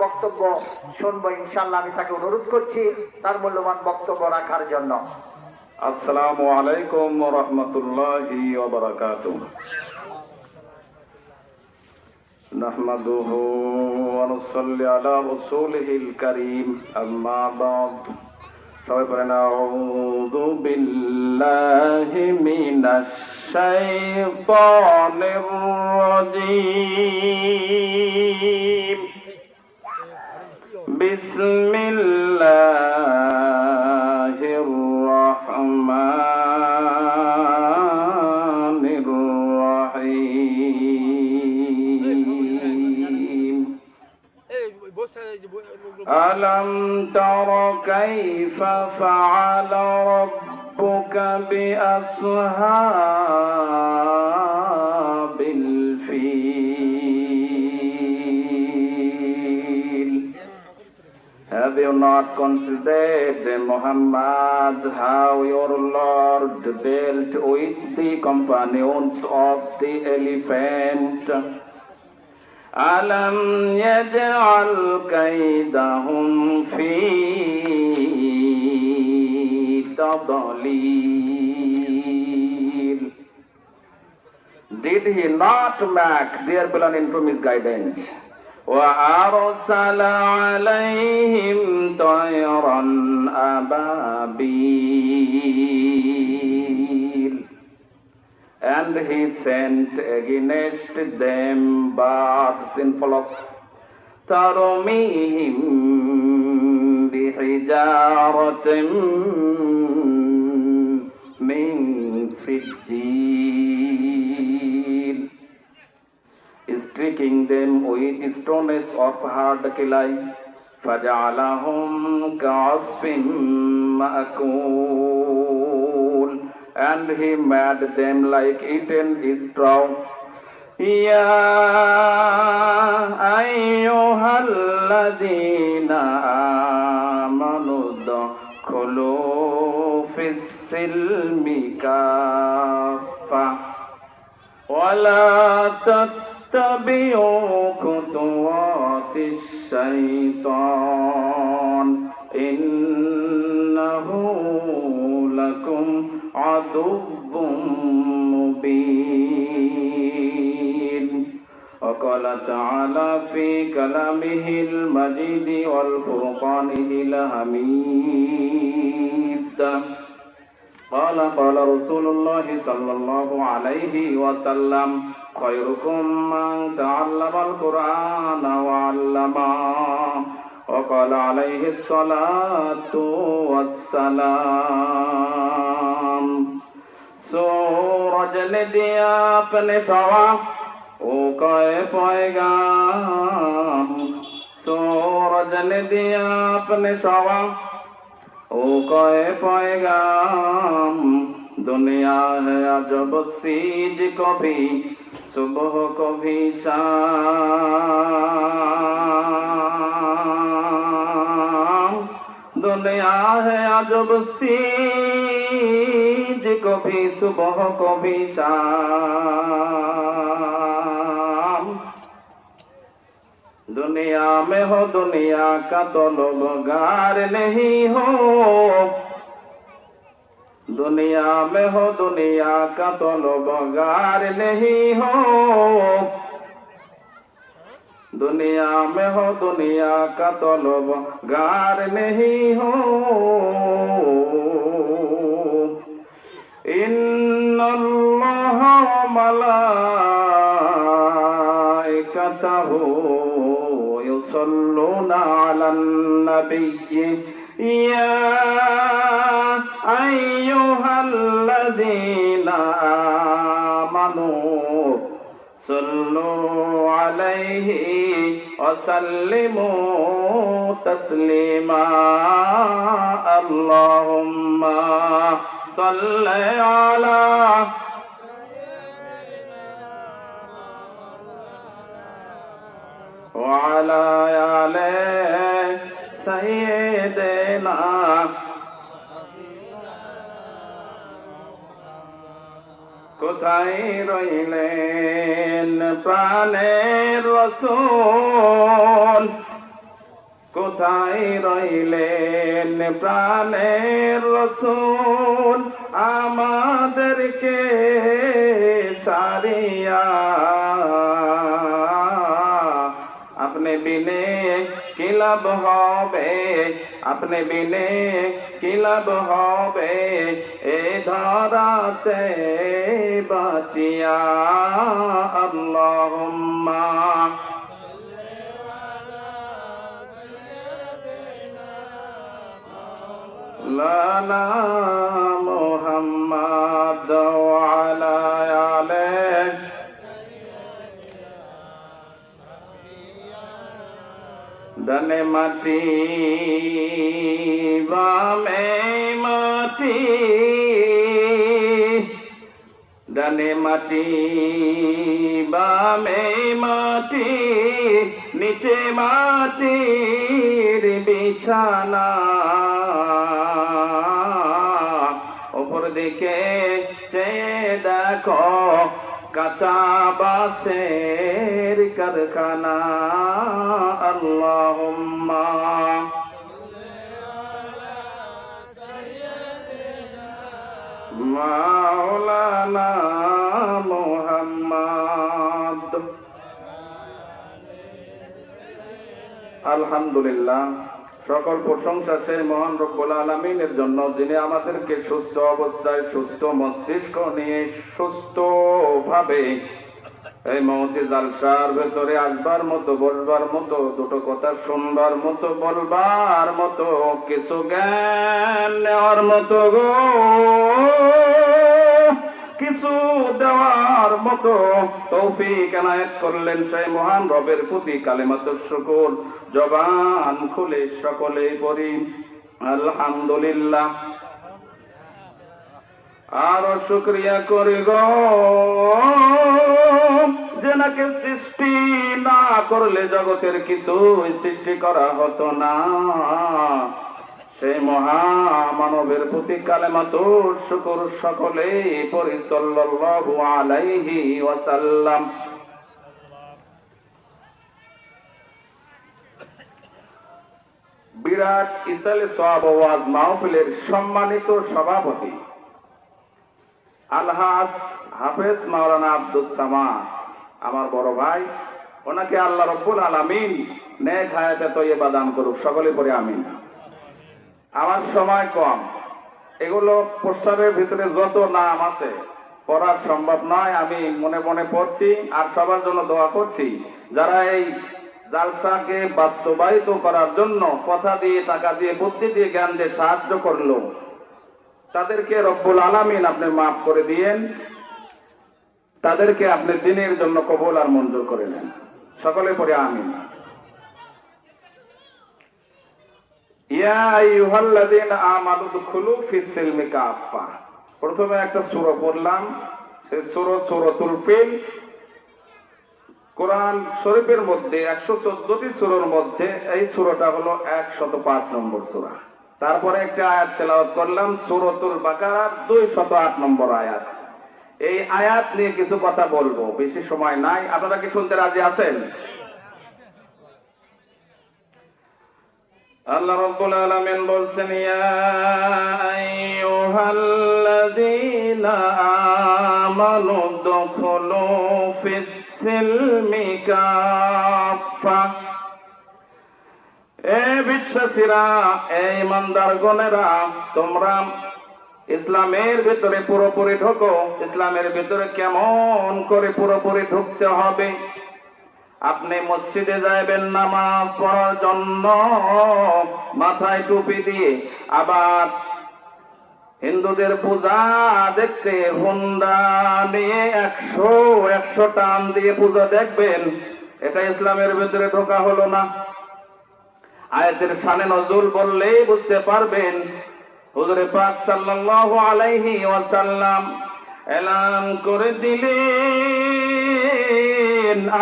বক্তব্য শুনবো ইনশাআল্লাহ। আমি তাকে অনুরোধ করছি তার মূল্যবান বক্তব্য রাখার জন্য। আসসালামু আলাইকুম ওয়া রাহমাতুল্লাহি ওয়া বারাকাতুহু। নাহমাদুহু ওয়া নুসাল্লি আলা রাসূলিহিল কারীম, আম্মা বা'দ। সবাই পড়েন আউযু বিল্লাহি মিনাশ শাইতানির রাজীম। বিসমিল্লাহির রহমানির রহিম। আলম তারা কাইফা ফাআলা রাব্বুকা বিআসহাবিল feel. Have you not considered, Muhammad, how your Lord dealt with the companions of the elephant? Alam yaj'al kaydahum fi tadlil. Did he not make their plan from his guidance? وَأَرْسَلَ عَلَيْهِمْ طَيْرًا أَبَابِيلَ. And he sent against them birds in flocks, تَرْمِيهِمْ بِحِجَارَةٍ مِّن سِجِّيلٍ, striking them with stones of hard clay. فَجَعَلَهُمْ كَعَصْفٍ مَأْكُولٍ. And he made them like eaten straw. يَا أَيُّهَا الَّذِينَ آمَنُوا ادْخُلُوا فِي السِّلْمِ كَافَّةً وَلَا تتبعوا خطوات الشيطان إنه لكم عدو مبين. وقال تعالى في كلامه المجيد والفرقانه الحميد. قال رسول الله صلى الله عليه وسلم خيركم من تعلم القرآن وعلمه. وقال عليه الصلاة والسلام सूरज ने दिया अपने सवा ओ कहे पैगाम। सूरज ने दिया अपने सवा ओ कहे पैगाम। दुनिया है अजब सीज, कभी सुबह कभी शाम। दुनिया है अजब सीज, कभी सुबह कभी शाम। दुनिया में हो दुनिया का तलबगार नहीं हो। दुनिया में हो दुनिया का तलबगार नहीं हो। दुनिया में हो दुनिया का तलबगार नहीं हो। इन्नल्लाह व मलाइकतहु युसल्लूना अलन नबिय्य या अय्युहल्लज़ीना आमनू सल्लू अलैहि वसल्लिमू तस्लीमा। अल्लाहुम्मा सल्लि अला व अला आले सय्यिदिना। কোথায় রইলেন প্রাণের রাসূল, কোথায় রইলেন প্রাণের রাসূল আমাদেরকে সারিয়া, আপনি বিনে কি লাভ হবে, আপনি বিনে কি লাভ হবে এ ধরাতে বাঁচিয়া। আল্লাহুম্মা লানা মুহাম্মাদ ওয়া আলা আলিহি ডানে মাটি বামে মাটি, ডানে মাটি বামে মাটি, নিচে মাটির বিছানা, উপর দিকে চেয়ে দেখো কাঁচা বাঁশের কারখানা। আল্লাহুম্মা মাওলানা মুহাম্মদ। আলহামদুলিল্লাহ, সকল প্রশংসা সেই মহান রব্বুল আলামিনের জন্য, যিনি আমাদেরকে সুস্থ অবস্থায় সুস্থ মস্তিষ্ক নিয়ে সুস্থ ভাবে এই মহতি জালসার ভেতরে আসবার মতো, বসবার মতো, দুটো কথা শুনবার মতো, বলবার মতো, কিছু জ্ঞান নেওয়ার মতো গো, কিছু দেওয়ার মতো তৌফিক এনায়েত করলেন সেই মহান রবের প্রতি কালেমাতুশ শুকর জবান খুলে সকলেই পড়ি আলহামদুলিল্লাহ। আর শুকরিয়া করি গো, যে নাকি সৃষ্টি না করলে জগতের কিছু সৃষ্টি করা হতো না, সেই মহামানবের প্রতি কালেমাতুশ শুকর সকলেই পড়ি সাল্লাল্লাহু আলাইহি ওয়াসাল্লাম। বিরাট ইসালে সওয়াব ওয়াজ মাহফিলের সম্মানিত সভাপতি আলহাজ হাফেজ মাওলানা আব্দুস সামাদ, আমার বড় ভাই, ওনাকে আল্লাহ রব্বুল আলামিন নেক হায়াতে তয়্যিবা দান করুক, সকলে পড়ে আমিন। আমার সময় কম, এগুলো পোস্টারের ভিতরে যত নাম আছে পড়া সম্ভব নয়, আমি মনে মনে পড়ছি আর সবার জন্য দোয়া করছি, যারা এই জালসাকে বাস্তবায়িত করার জন্য কথা দিয়ে, টাকা দিয়ে, বুদ্ধি দিয়ে, জ্ঞান দিয়ে সাহায্য করলো, তাদেরকে রব্বুল আলামিন আপনি মাফ করে দিয়েন, তাদেরকে আপনি দিনের জন্য কবুল আর মঞ্জুর করে নেন, সকলে পড়ে আমিন। ইয়া আইয়ুহাল্লাযীনা আমানু দুখুলু ফিস সিলমি কাফা। প্রথমে একটা সূরা পড়লাম, সেই সূরাতুল ফিল। কোরআন শরীফের মধ্যে 114টি সূরার মধ্যে এই সূরাটা হলো 105 নম্বর সূরা। তারপরে একটা আয়াত তেলাওয়াত করলাম, সূরাতুল বাকারার 208 নম্বর আয়াত। এই আয়াত নিয়ে কিছু কথা বলবো, বেশি সময় নাই, আপনারা কি শুনতে রাজি আছেন? আল্লাহ রাব্বুল আলামিন বলছেন, ইয়া আইয়ুহাল্লাযীনা আমানু দুখুলু ফিস সিলমি কাফা। এ বিশ্বাসীরা, এ ঈমানদারগণেরা, তোমরা ইসলামের ভিতরে পুরোপুরি ঢোকো। ইসলামের ভিতরে কেমন করে পুরোপুরি ঢুকতে হবে? আপনি মসজিদে যাবেন নামাজ পড়ার জন্য মাথায় টুপি দিয়ে, আবার হিন্দুদের পূজা দেখতে হুন্ডা নিয়ে 100 টান দিয়ে পূজা দেখবেন, এটা ইসলামের ভিতরে ঢোকা হলো না। আয়াতের শানে নজুল বললেই বুঝতে পারবেন। হুজুরে পাক সাল্লাল্লাহু আলাইহি ওয়াসাল্লাম এলান করে দিলেন,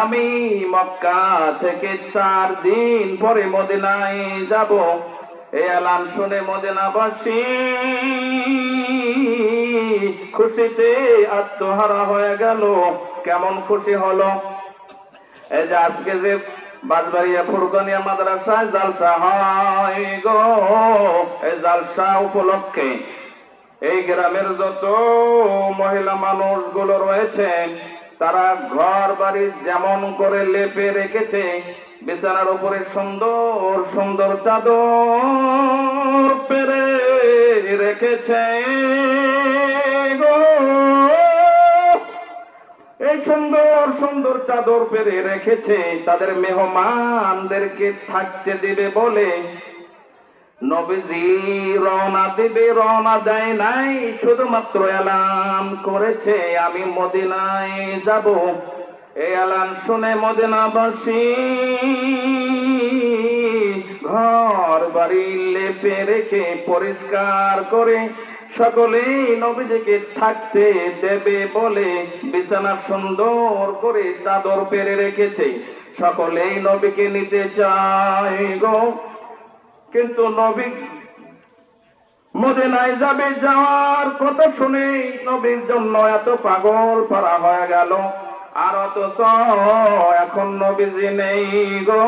আমি মক্কা থেকে 4 দিন পরে মদিনায় যাব। এই এলান শুনে মদিনাবাসী খুশিতে আত্মহারা হয়ে গেল। কেমন খুশি হলো? এই যে আজকে যে বাঁশবাড়িয়া ফুরকানিয়া মাদ্রাসায় জালসা হয় গো। এই জালসা উপলক্ষে এই গ্রামের যত মহিলা মানুষগুলো রয়েছে তারা ঘর বাড়ি যেমন করে লেপে রেখেছে, বিছানার উপরে সুন্দর সুন্দর চাদর পেরে রেখেছে গো। এই সুন্দর সুন্দর চাদর পেরে রেখেছে তাদের মেহমানদেরকে থাকতে দিবে বলে। নবীজি রওনা দিবে, রওনা দেয় নাই, শুধুমাত্র এলান করেছে আমি মদিনায় যাব। এই এলান শুনে মদিনাবাসী ঘর বাড়ি লেপে রেখে পরিষ্কার করে সকলেই নবীজিকে থাকতে দেবে বলে বিছানা সুন্দর করে চাদর পেরে রেখেছে। সকলেই নবীকে নিতে চায় গো। কিন্তু নবী মদিনায় যাবে, যাওয়ার কথা শুনে নবীর জন্য এত পাগল পারা হয়ে গেল। আর অথচ এখন নবীজি নেই গো।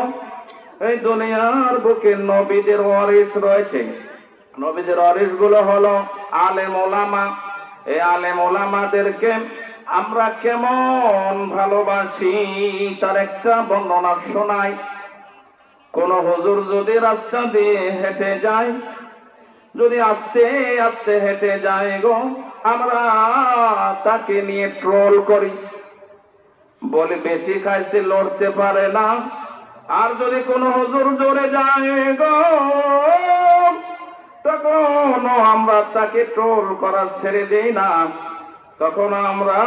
এই দুনিয়ার বুকে নবীদের ওয়ারিস রয়েছে। নবীদের ওয়ারিস গুলো হলো আলেম ওলামা। এই আলেম ওলামাদেরকে আমরা কেমন ভালোবাসি তার একটা বর্ণনা শোনাই। কোন হুজুর যদি রাস্তা দিয়ে হেঁটে যায়, যদি আস্তে আস্তে হেঁটে যায় গো, আমরা তাকে নিয়ে ট্রোল করি, বলে বেশি খাইছে লড়তে পারে না। আর যদি কোন হুজুর জোরে যায় গো, তখন আমরা তাকে ট্রোল করা ছেড়ে দেই না, তখন আমরা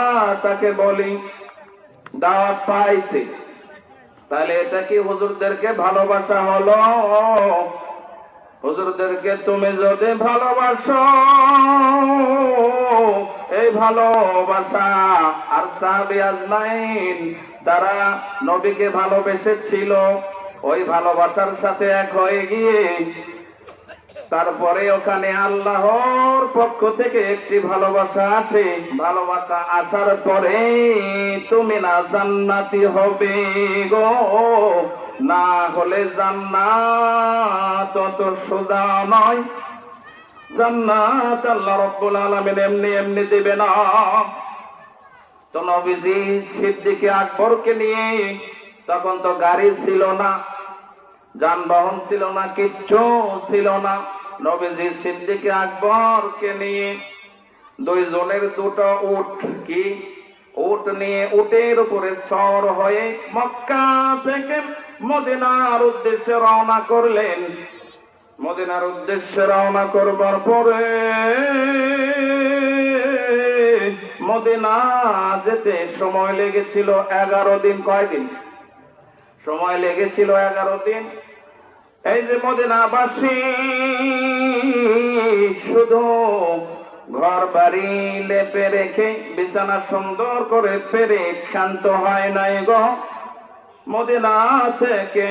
তাকে বলি দাওয়াত পাইছে। তাহলে এটা কি হুজুরদেরকে ভালোবাসা হলো? হুজুরদেরকে তুমি যদি ভালোবাসো, এই ভালোবাসা আর সাহাবী আজমাইন তারা নবীকে ভালোবেসেছিল, ওই ভালোবাসার সাথে এক হয়ে গিয়ে তারপরে ওখানে আল্লাহর পক্ষ থেকে একটি ভালোবাসা আসে। ভালোবাসা আসার পরে তুমি না জান্নাতি হবে গো, না হলে জান্নাত তত সোজা নয়। জান্নাত আল্লাহ রাব্বুল আলামিন এমনি এমনি দিবে না। তো নবীজি সিদ্দিকে আকবরকে নিয়ে, তখন তো গাড়ি ছিল না, যানবাহন ছিল না, কিচ্ছু ছিল না। নবীজি সিদ্দিকে আকবরকে নিয়ে দুইজনের দুটো উট, কি উট নিয়ে উটের উপরে সওয়ার হয়ে মক্কা থেকে মদিনার উদ্দেশ্যে রওনা করলেন। মদিনার উদ্দেশ্যে রওনা করবার পরে মদিনা যেতে সময় লেগেছিল 11 দিন। কয়দিন সময় লেগেছিল? 11 দিন। এই যে মদিনাবাসী শুধু ঘর বাড়ি লেপে রেখে বিছানা সুন্দর করে পেরে শান্ত হয় নাই গো। মদিনা থেকে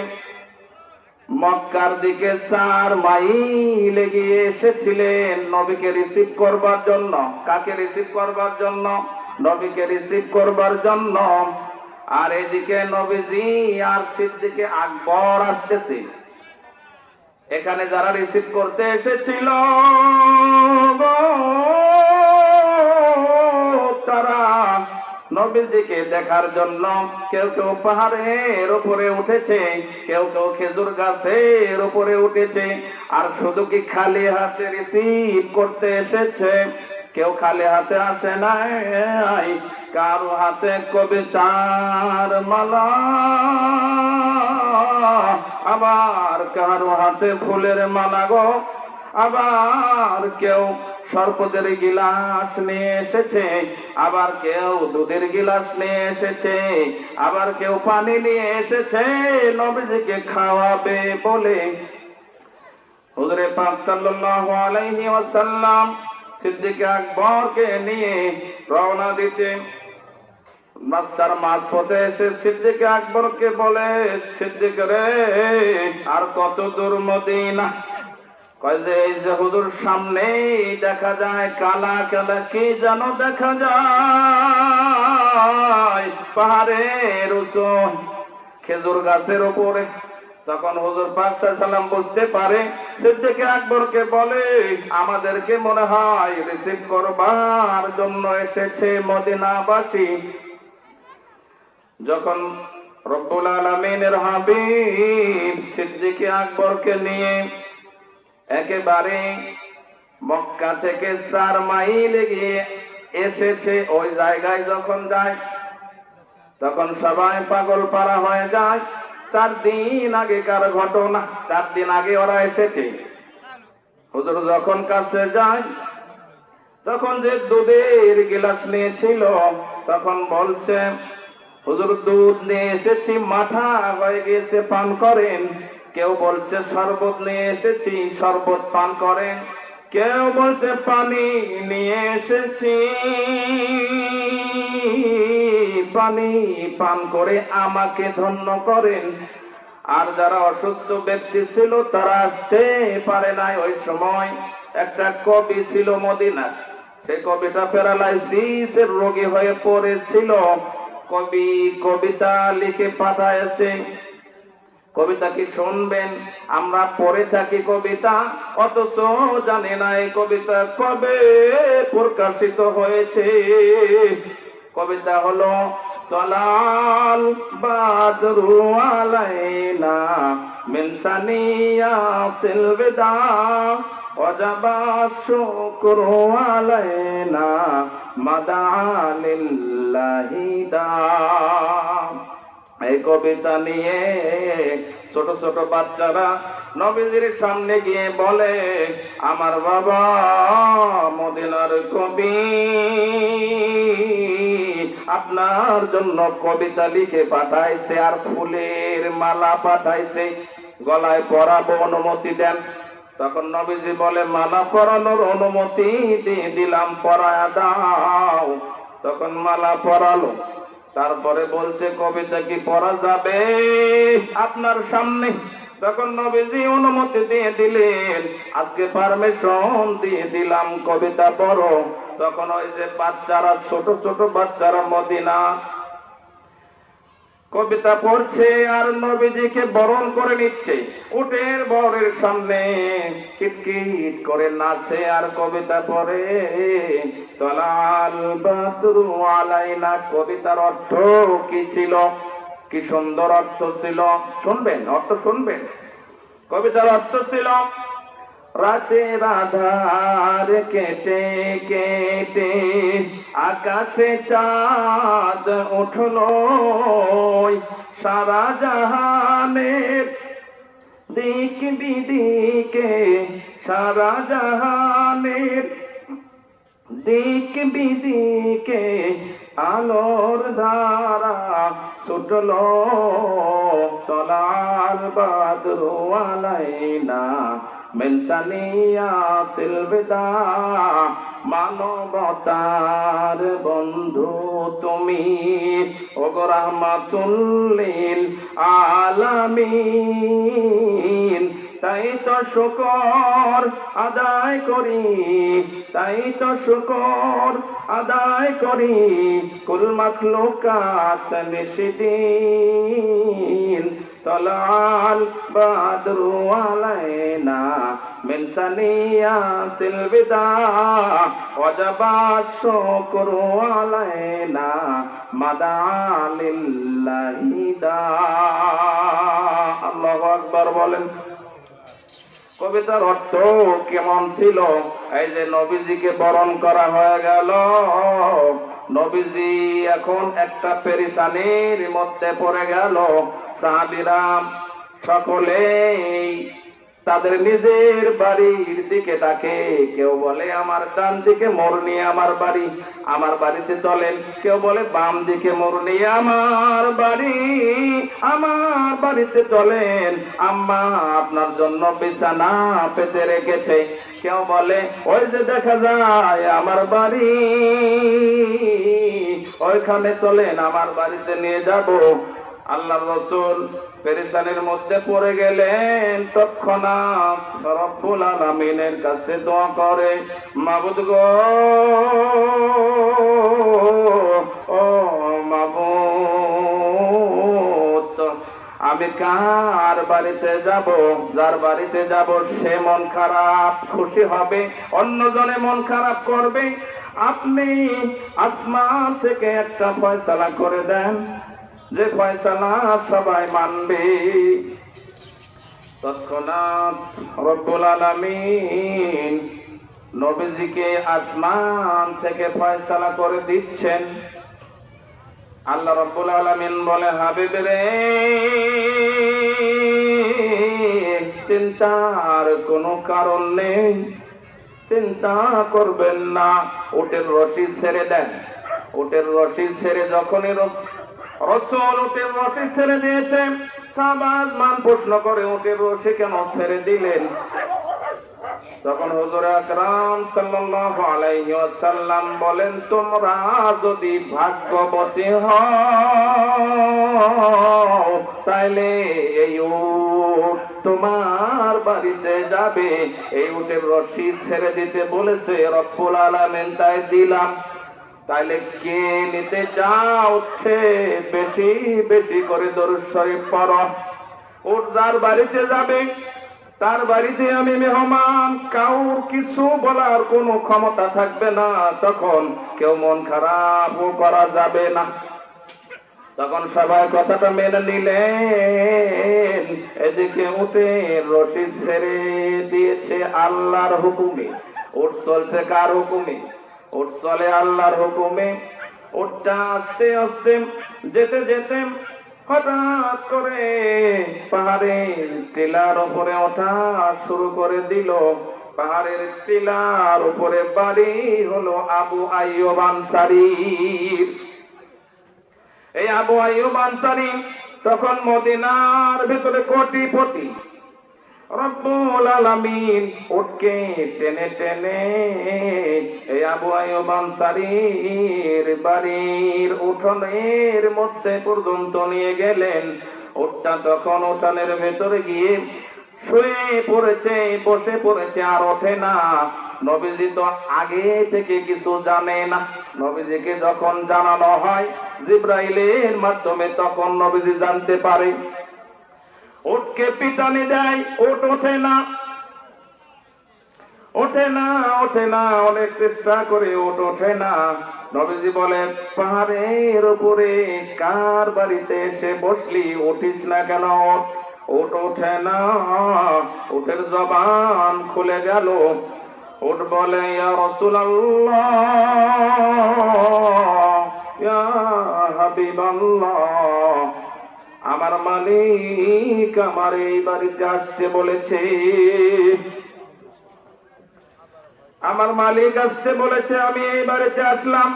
মক্কার দিকে 4 মাইল এগিয়ে এসেছিলেন নবীকে রিসিভ করবার জন্য। কাকে রিসিভ করবার জন্য? নবীকে রিসিভ করবার জন্য। আর এদিকে নবীজি আর সিদ্দিকে আকবর আসতেছে। এখানে যারা রিসিভ করতে এসেছিল তারা নবীজিকে দেখার জন্য কেউ কেউ পাহাড়ের উপরে উঠেছে, কেউ কেউ খেজুর গাছের উপরে উঠেছে। আর শুধু কি খালি হাতে রিসিভ করতে এসেছে? কেউ খালি হাতে আসে নাই, কারো হাতে কবিতার মালা, আবার কারো হাতে ফুলের মালা গো। আবার কেউ শরবতের গিলাস নিয়ে এসেছে, আবার কেউ দুধের গিলাস নিয়ে এসেছে, আবার কেউ পানি নিয়ে এসেছে নবীজিকে খাওয়াবে বলে। হুজুরে পাক সাল্লাল্লাহু আলাইহি ওয়াসাল্লাম সিদ্দিক আকবরকে নিয়ে রওনা দিতে রাস্তার মাঝপথে এসে সিদ্দিক আকবরকে বলে, সিদ্দিক রে, আর কত দূর মদিনা? কয় যে এই যে হুজুর সামনেই দেখা যায় কালা কালা কি যেন দেখা যায় পাহাড়ের উঁচু, খেজুর গাছের উপরে। তখন হুজুর পাক সাল্লাল্লাহু আলাইহি ওয়াসাল্লাম বুঝতে পারে, সিদ্দিক আকবরকে বলে, আমাদেরকে মনে হয় রিসিভ করবার জন্য এসেছে মদিনাবাসী। যখন রব্বুল আলামিনের হাবিব সিদ্দিক আকবরকে নিয়ে একেবারে মক্কা থেকে 4 মাইল গিয়ে এসেছে, ওই জায়গায় যখন যায় তখন সবাই পাগল পারা হয়ে যায়। 4 দিন আগেকার ঘটনা, 4 দিন আগে ওরা এসেছে। হুজুর যখন কাছে যায়, তখন যে দুধের গিলাস নিয়েছিল, তখন বলছে, হুজুর দুধ নিয়ে এসেছি, মাথা হয়ে গিয়েছে, পান করেন। কেউ বলছে শরবত নিয়ে এসেছি, শরবত পান করেন। কেউ বলছে পানি নিয়ে এসেছি, পানি পান করে আমাকে ধন্য করেন। আর যারা অসুস্থ ব্যক্তি ছিল তারা আসতে পারে নাই। ওই সময় একটা কবি ছিল মদিনার, সেই কবিটা প্যারালাইসিসের রোগী হয়ে পড়েছিল। কবি কবিতা লিখে পাঠাইছে, কবিতা কি শুনবেন? আমরা পড়ে থাকি কবিতা, অথচ জানি না এই কবিতা কবে প্রকাশিত হয়েছে। কবিতা হলো, তলাল বাদরু আলাইনা মিন সানিয়াতিল বিদা ওয়াজাবা শুকরু আলাইনা মাদা লিল্লাহি দা। এই কবিতা নিয়ে ছোট ছোট বাচ্চারা নবীজির সামনে গিয়ে বলে, আমার বাবা মদিনার কবি আপনার জন্য কবিতা লিখে পাঠাইছে, আর ফুলের মালা পাঠাইছে, গলায় পরাবো, অনুমতি দেন। তখন নবীজি বলে, মালা পরানোর অনুমতি দিয়ে দিলাম, পরায়া দাও। তখন মালা পরালো। তারপরে বলছে, কবিতা কি পড়া যাবে আপনার সামনে? তখন নবীজি অনুমতি দিয়ে দিলেন, আজকে পারমিশন দিয়ে দিলাম, কবিতা পড়ো। তখন ওই যে বাচ্চারা, ছোট ছোট বাচ্চারা মদিনা কবিতা পড়ছে আর নবীজিকে বরণ করে নিচ্ছে। উটের বরের সামনে কিটকিট করে নাচে আর কবিতা পড়ে, তলাল বাদরু আলাইনা। কবিতার অর্থ কি ছিল? কি সুন্দর অর্থ ছিল, শুনবেন, অর্থ শুনবেন। কবিতার অর্থ ছিল, রাতের আধার কেটে কেটে আকাশে চাঁদ উঠলো, সারা জাহানের দিক বিদিকে, সারা জাহানের দিক বিদিকে আলোর ধারা ছুটলো, তলাল বাদরু আলাইনা মিন সানিয়াতিল বিদা। মানবতার বন্ধু তুমি, ওগো রাহমাতুল লিল আলামিন। তাই তো শুকর আদায় করি, তাই তো শুকর আদায় করি, কুল মাখলুকাত নিশিদিন। তলাল বাদরু আলাইনা মিন সানিয়াতিল বিদা ওয়াজাবা শুকরু আলাইনা মাদা লিল্লাহি দা। আল্লাহু আকবার বলেন। কবিতার অর্থ কেমন ছিল? এই যে নবীজিকে বরণ করা হয়ে গেল, নবীজি এখন একটা পেরেশানির মধ্যে পড়ে গেল। সাহাবীরা সকলেই তাদের নিজের বাড়ির দিকে তাকে, কেউ বলে আমার ডান দিকে মোড় নিয়ে আমার বাড়ি, আমার বাড়িতে চলেন। কেউ বলে বাম দিকে মোড় নিয়ে আমার বাড়ি, আমার বাড়িতে চলেন, আম্মা আপনার জন্য বিছানা পেতে রেখেছে। কেউ বলে ওই যে দেখা যায় আমার বাড়ি, ওইখানে চলেন, আমার বাড়িতে নিয়ে যাব। আল্লাহর রাসূল পেরেশানির মধ্যে পড়ে গেলেন। তৎক্ষণাৎ রব্বুল আলামিনের কাছে দোয়া করে, মাবুদ গো, ও মাবুদ, আমি কার বাড়িতে যাব, যার বাড়িতে যাব সে মন খারাপ খুশি হবে, অন্যজনে মন খারাপ করবে। আপনি আসমান থেকে একটা ফয়সালা করে দেন, যে ফয়সালা সবাই মানবে। তৎক্ষণাৎ রব্বুল আলামিন নবীজিকে আসমান থেকে ফয়সালা করে দিচ্ছেন। আল্লাহ রাব্বুল আলামিন বলে, হাবিব রে, চিন্তার কোনো কারণ নেই, চিন্তা করবেন না। উটের রশি ছেড়ে দেন। উটের রশি ছেড়ে যখনই রাসূল উটের রশি ছেড়ে দিয়েছে, সাহাবাজ মান প্রশ্ন করে, উটের রশি কেন ছেড়ে দিলেন? তখন হুজুর আকরাম সাল্লাল্লাহু আলাইহি ওয়াসাল্লাম বলেন, তোমরা যদি ভাগ্যবতী হও তাইলে এই উট তোমার বাড়িতে যাবে। এই উটের রশি ছেড়ে দিতে বলেছে রব্বুল আলামিন, তাই দিলাম। তাইলে কে নিতে চাও? সে বেশি বেশি করে দরুদ শরীফ পড়ো। উট যার বাড়িতে যাবে তার বাড়িতে আমি মেহমান, কাউর কিছু বলার কোনো ক্ষমতা থাকবে না। তখন কেউ মন খারাপও করা যাবে না। তখন সবাই কথাটা মেনে নিলেন। এদিকে উটের রশি ছেড়ে দিয়েছে আল্লাহর হুকুমে। উট চলছে কার হুকুমে? উট চলে আল্লাহর হুকুমে। উটটা আস্তে আস্তে যেতে যেতে হঠাৎ করে পাহাড়ের টিলার উপরে ওঠা শুরু করে দিল। পাহাড়ের টিলার উপরে বাড়ি হলো আবু আইয়ুব আনসারীর। এই আবু আইয়ুব আনসারী তখন মদিনার ভিতরে কোটিপতি। রব্বুল আলামিন উটকে টেনে টেনে এই আবু আইয়ুব আনসারীর বাড়ির উঠোনের মধ্যে পর্যন্ত নিয়ে গেলেন। উটটা তখন উঠানের ভেতরে গিয়ে শুয়ে পড়েছে, বসে পড়েছে, আর ওঠে না। নবীজি তো আগে থেকে কিছু জানে না। নবীজিকে যখন জানানো হয় জিবরাইলের মাধ্যমে, তখন নবীজি জানতে পারে। উটকে পিটানি দেয়, উট ওঠে না, ওঠে না, ওঠে না। অনেক চেষ্টা করে উট ওঠে না। নবীজি বলে, পাহাড়ের উপরে কার বাড়িতে এসে বসলি, উঠিস না কেন? উট ওঠে না। উটের জবান খুলে গেল। উট বলে, ইয়া রাসূলুল্লাহ, ইয়া হাবিবাল্লাহ, আমার মালিক আমার এই বাড়িতে আসতে বলেছে। আমার মালিক আসতে বলেছে, আমি এই বাড়িতে আসলাম।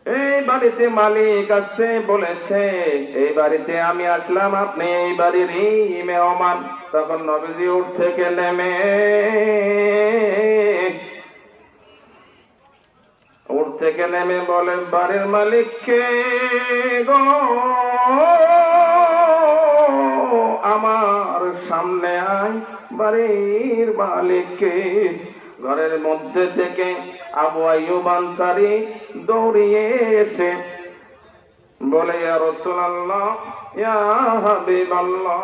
এই বাড়িতে মালিক আসতে বলেছে, এই বাড়িতে আমি আসলাম, আপনি এই বাড়িরই মেহমান। তখন নবীজি উঠ থেকে নেমে বলেন, বাড়ির মালিককে গো, আমার সামনে আয়। বাড়ির মালিককে। ঘরের মধ্যে থেকে আবু আইয়ুব আনসারী দৌড়িয়ে এসে বলে, ইয়া রাসূলুল্লাহ, ইয়া হাবিবাল্লাহ,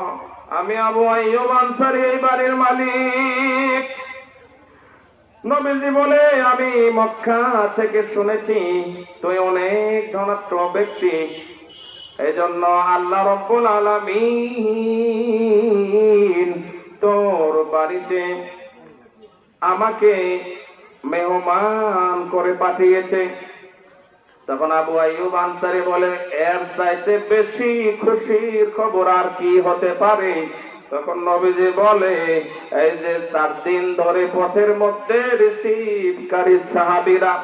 আমি আবু আইয়ুব আনসারী, এই বাড়ির মালিক। নবীজি বলে, আমি মক্কা থেকে শুনেছি তুই অনেক ধনাঢ্য ব্যক্তি, এই জন্য আল্লাহ রাব্বুল আলামিন তোর বাড়িতে আমাকে মেহমান করে পাঠিয়েছে। তখন আবু আইয়ুব আনসারী বলে, এর চাইতে বেশি খুশির খবর আর কি হতে পারে? তখন নবীজি বলে, এই যে 4 দিন ধরে পথের মধ্যে রিসিভকারী সাহাবীরা,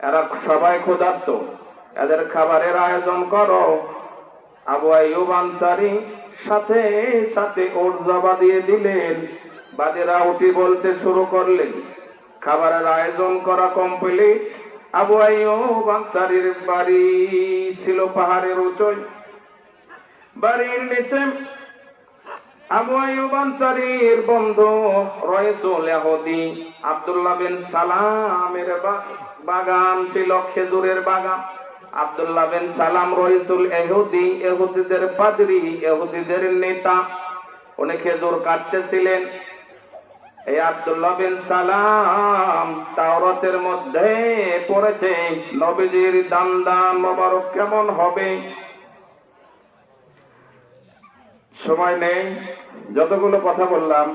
এরা সবাই ক্ষুধার্ত, এদের খাবারের আয়োজন করো। আবু আইয়ুব আনসারী সাথে সাথে ওর জবা দিয়ে দিলেন। বাদীরা উঠি বলতে শুরু করলেন। খাবারের আয়োজন করা কমপ্লিট। আবু আইয়ুব আনসারীর বাড়ি ছিল পাহাড়ের উঁচুয়। বাড়ির নিচে আবু আইয়ুব আনসারীর বন্ধু রাইসুল ইহুদি আব্দুল্লাহ বিন সালামের বাগান ছিল, খেজুরের বাগান। আব্দুল্লাহ বিন সালাম রইসুল ইহুদি, ইহুদিদের পাদ্রী, ইহুদিদের নেতা। উনি খেজুর কাটতেছিলেন। এই আব্দুল্লাহ বিন সালাম তাওরাতের মধ্যে পড়েছে নবীজির দান্দান মোবারক কেমন হবে। সময় নেই, যতগুলো কথা বললাম,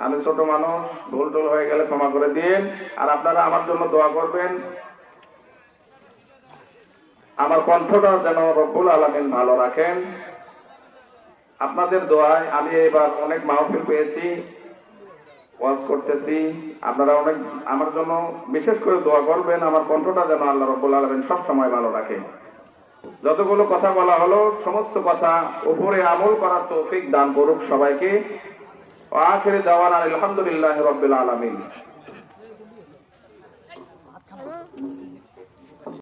আমি ছোট মানুষ, ভুল টুল হয়ে গেলে ক্ষমা করে দিন। আর আপনারা আমার জন্য দোয়া করবেন, আমার কণ্ঠটা যেন রব্বুল আলামিন ভালো রাখেন। আপনাদের দোয়ায় আমি এবার অনেক মাহফিল পেয়েছি, ওয়াজ করতেছি। আপনারা অনেক আমার জন্য বিশেষ করে দোয়া করবেন, আমার কণ্ঠটা যেন আল্লাহ রব্বুল আলামিন সব সময় ভালো রাখে। যতগুলো কথা বলা হলো, সমস্ত কথা উপরে আমল করার তৌফিক দান করুক সবাইকে। আখির দাওয়ানা আলহামদুলিল্লাহি রাব্বিল আলামিন।